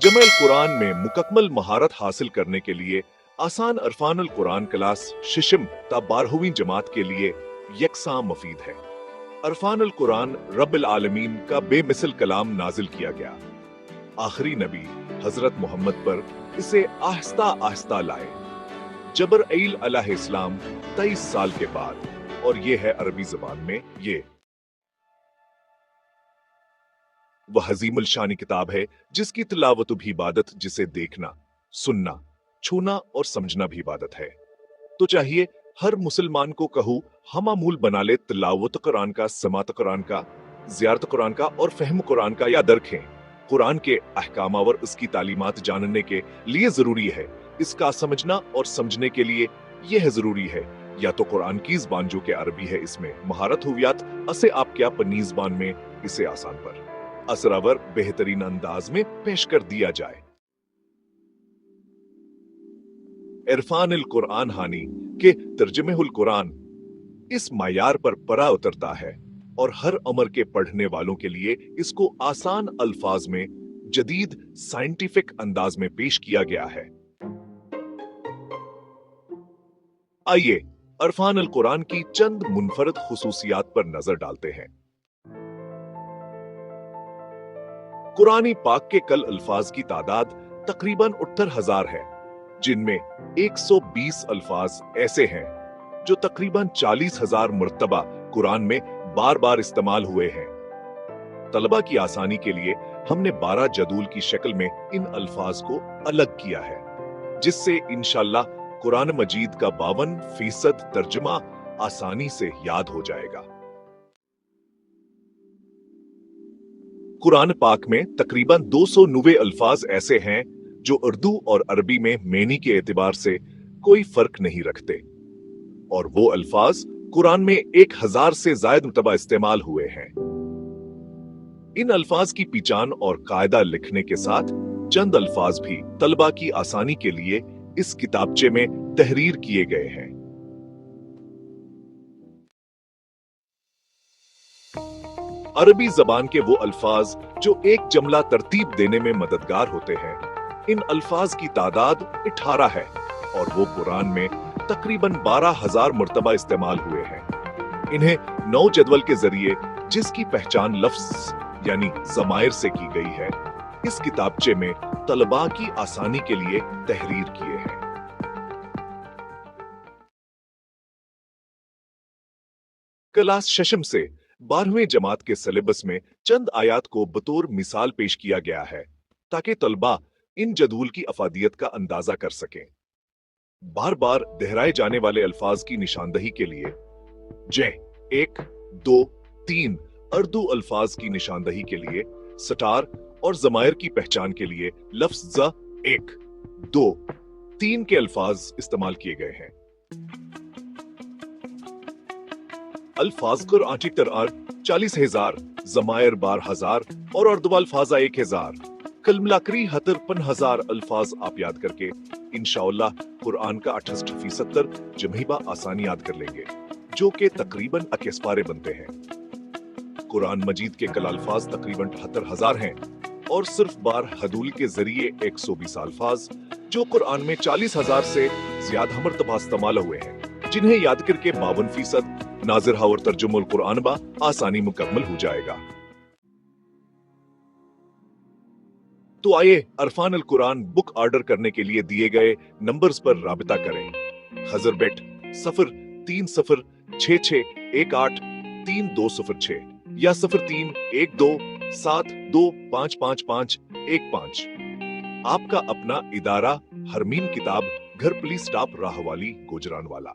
तर्जुमे कुरान में मुकम्मल महारत हासिल करने के लिए आसान अरफान कुरान क्लास शिशम ता 12वीं जमात के लिए यकसा मफीद है। अरफान कुरान रब्बिल आलमीन का बेमिसल कलाम नाजिल किया गया। आखिरी नबी हजरत मोहम्मद पर इसे आहिस्ता आहिस्ता लाए। जबरईल अलैहिस्सलाम 23 साल के बाद, और ये है अरबी जबान में। ये वह अजीमुल शानी किताब है जिसकी तिलावत भी इबादत, जिसे देखना, सुनना, छूना और समझना भी इबादत है। तो चाहिए हर मुसलमान को कहूं हमामूल बना ले तिलावत कुरान का, समात कुरान का, जियारत कुरान का और फहम कुरान का याद रखें। कुरान के अहकाम और उसकी तालीमात जानने के लिए जरूरी है। इसका समझना और समझने के लिए यह जरूरी है या तो कुरान की ज़बान जो कि अरबी है इसमें महारत हुवियात असे आप क्या पन्नी ज़बान में इसे आसान पर असरावर बेहतरीन अंदाज में पेश कर दिया जाए। इरफान अल कुरान हानी के तर्जुमे उल कुरान इस मायार पर परा उतरता है और हर उम्र के पढ़ने वालों के लिए इसको आसान अल्फाज में जदीद साइंटिफिक अंदाज में पेश किया गया है। आइए अरफान अल कुरान की चंद मुनफरद खुसूसियात पर नजर डालते हैं। कुरानी पाक के कल अल्फाज की तादाद तकरीबन 68,000 है, जिनमें 120 अल्फाज ऐसे हैं जो तकरीबन 40,000 मर्तबा कुरान में बार बार इस्तेमाल हुए हैं। तलबा की आसानी के लिए हमने 12 जदूल की शक्ल में इन अल्फाज को अलग किया है, जिससे इंशाअल्लाह कुरान मजीद का 52% तर्जुमा आसानी से याद हो जाएगा। कुरान पाक में तकरीबन 290 अल्फाज ऐसे हैं जो उर्दू और अरबी में मेनी के एतबार से कोई फर्क नहीं रखते, और वो अल्फाज कुरान में 1000 से ज्यादा मरतबा इस्तेमाल हुए हैं। इन अल्फाज की पहचान और कायदा लिखने के साथ चंद अल्फाज भी तलबा की आसानी के लिए इस किताबचे में तहरीर किए गए हैं। अरबी जबान के वो अल्फाज जो एक जमला तरतीब देने में मददगार होते हैं, इन अल्फाज की तादाद 18 है और वो कुरान में तकरीबन 12,000 मरतबा इस्तेमाल हुए हैं। इन्हें 9 जदवल के जरिए, जिसकी पहचान लफ्ज यानी ज़माइर से की गई है, इस किताबचे में तलबा की आसानी के लिए तहरीर किए हैं। क्लास शशम से 12वीं जमात के सिलेबस में चंद आयात को बतौर मिसाल पेश किया गया है ताकि तलबा इन जदूल की अफादियत का अंदाजा कर सकें। बार बार दोहराए जाने वाले अल्फाज की निशानदही के लिए जै 1, 2, 3 उर्दू अल्फाज की निशानदही के लिए सटार और जमायर की पहचान के लिए लफ्ज 1, 2, 3 के अल्फाज इस्तेमाल किए गए हैं। अल्फाज कुरान की तरह 40,000, जमायर 12,000 और उर्दू अल्फाजा 1,000, कुल मिलाकर 53,000 अल्फाज आप याद करके इंशाअल्लाह कुरान का 68% जमहीबा आसानी याद कर लेंगे, जो कि तकरीबन 21 पारे बनते हैं। कुरान मजीद के कल अल्फाज तकरीबन 78,000 हैं और सिर्फ बार हदूल के जरिए 120 अल्फाज जो कुरान में 40,000 से ज्यादा मरतबा इस्तेमाल हुए हैं, जिन्हें याद करके 52% नाजिर और तर्जुमुल कुरान बा आसानी मुकम्मल हो जाएगा। तो आइए अरफान अल कुरान बुक ऑर्डर करने के लिए दिए गए नंबर्स पर राबिता करें। हजरबेट 0366183206 या 031272555515। आपका अपना इदारा हरमीन किताब, घर पुलिस स्टाफ राहवाली गुजरानवाला।